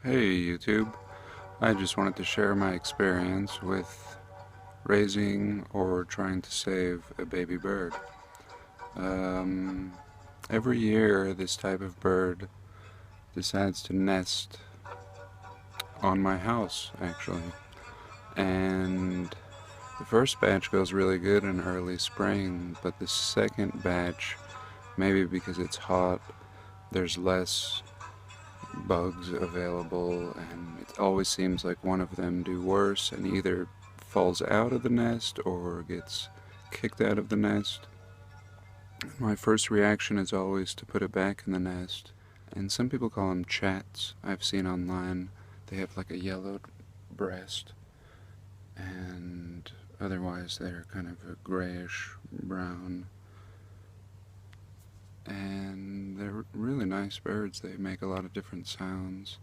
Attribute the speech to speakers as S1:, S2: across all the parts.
S1: Hey YouTube, I just wanted to share my experience with raising or trying to save a baby bird. Um, every year this type of bird decides to nest on my house actually, and the first batch goes really good in early spring, but the second batch, maybe because it's hot, there's less bugs available, and it always seems like one of them do worse and either falls out of the nest or gets kicked out of the nest. My first reaction is always to put it back in the nest, and some people call them chats. I've seen online they have like a yellowed breast, and otherwise they're kind of a grayish brown, and they're really nice birds. They make a lot of different sounds.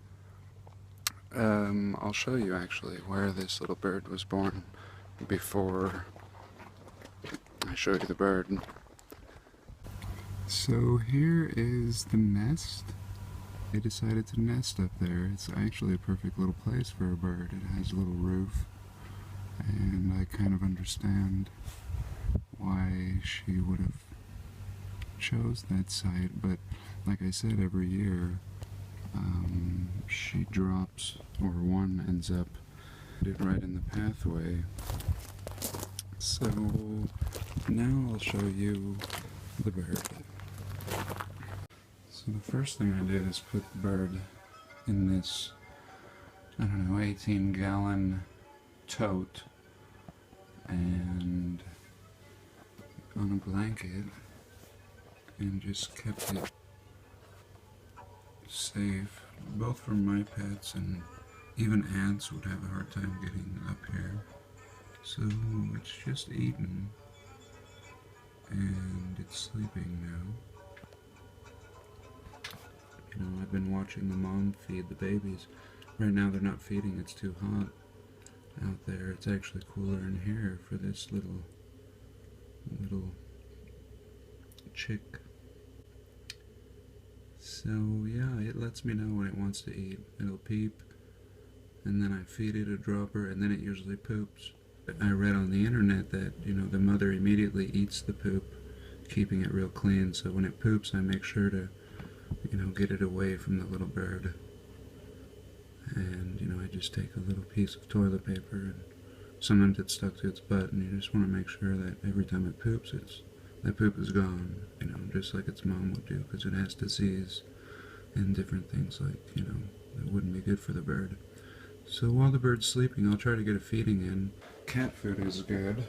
S1: I'll show you actually where this little bird was born before I show you the bird. So here is the nest. They decided to nest up there. It's actually a perfect little place for a bird. It has a little roof, and I kind of understand why she would have chose that site, but like I said, every year she drops, or one ends up right in the pathway. So now I'll show you the bird. So the first thing I did is put the bird in this, I don't know, 18-gallon tote and on a blanket, and just kept it safe, both from my pets, and even ants would have a hard time getting up here. So it's just eaten, and it's sleeping now. You know, I've been watching the mom feed the babies. Right now they're not feeding, it's too hot out there. It's actually cooler in here for this little chick. So yeah, it lets me know when it wants to eat. It'll peep, and then I feed it a dropper, and then it usually poops. I read on the internet that, you know, the mother immediately eats the poop, keeping it real clean, so when it poops I make sure to, you know, get it away from the little bird. And, you know, I just take a little piece of toilet paper, and sometimes it's stuck to its butt, and you just want to make sure that every time it poops, that poop is gone, you know, just like its mom would do, because it has disease and different things like, you know, that wouldn't be good for the bird. So while the bird's sleeping, I'll try to get a feeding in. Cat food is good,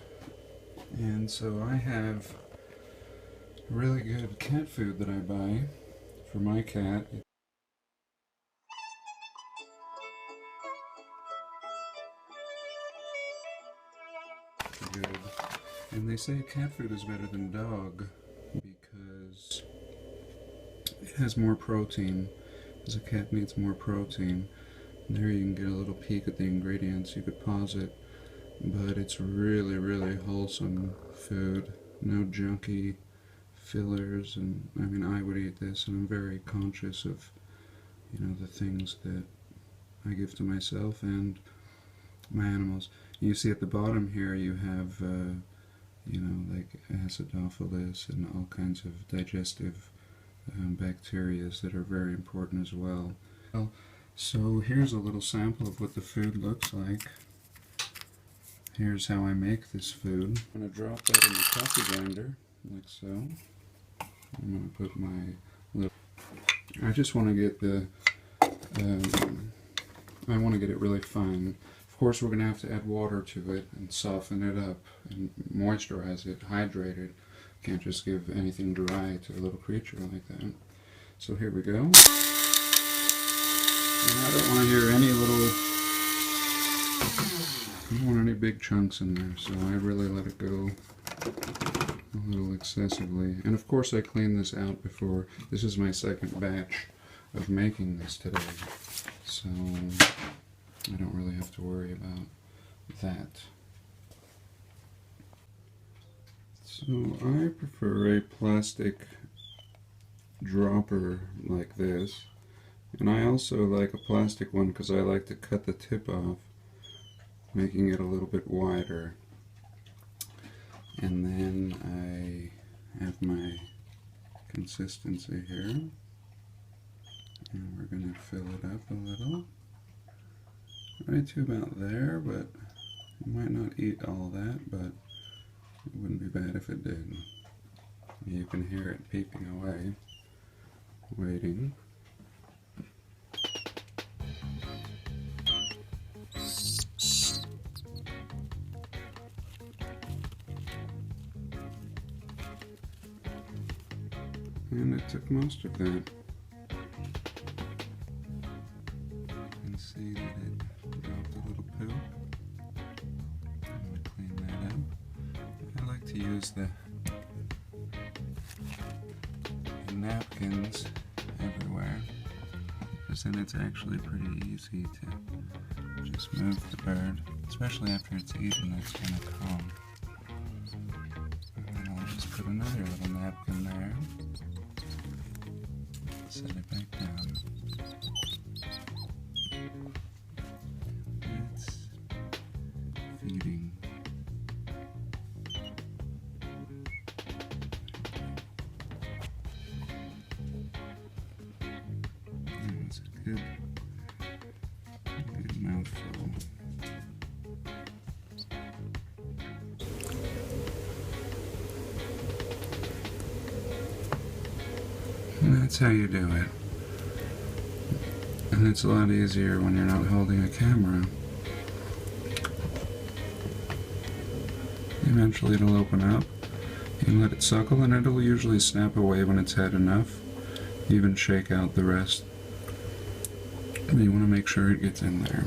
S1: and so I have really good cat food that I buy for my cat. Good. And they say cat food is better than dog because it has more protein, because a cat needs more protein. And there you can get a little peek at the ingredients. You could pause it, but it's really, really wholesome food. No junky fillers, and I mean, I would eat this, and I'm very conscious of, you know, the things that I give to myself and my animals. You see at the bottom here you have, you know, like acidophilus and all kinds of digestive bacteria that are very important as well. So here's a little sample of what the food looks like. Here's how I make this food. I'm going to drop that in the coffee grinder, like so. I'm going to put my little... I just want to get the... I want to get it really fine. Of course, we're going to have to add water to it and soften it up and moisturize it, hydrate it. Can't just give anything dry to a little creature like that. So here we go. And I don't want to hear any little... I don't want any big chunks in there, so I really let it go a little excessively. And of course I clean this out before. This is my second batch of making this today, so I don't really have to worry about that. So I prefer a plastic dropper like this, And I also like a plastic one because I like to cut the tip off, making it a little bit wider. And then I have my consistency here. And we're going to fill it up a little. Right to about there, but you might not eat all that, but it wouldn't be bad if it did. You can hear it peeping away, waiting. And it took most of that. You can see that it dropped a little poop. I'm going to clean that up. I like to use the napkins everywhere, because then it's actually pretty easy to just move the bird, especially after it's eaten. It's going to come. And I'll just put another little napkin there. Set it back down. It's feeding. That's a good mouthful. And that's how you do it. And it's a lot easier when you're not holding a camera. Eventually it'll open up. You can let it suckle and it'll usually snap away when it's had enough. Even shake out the rest. But you want to make sure it gets in there.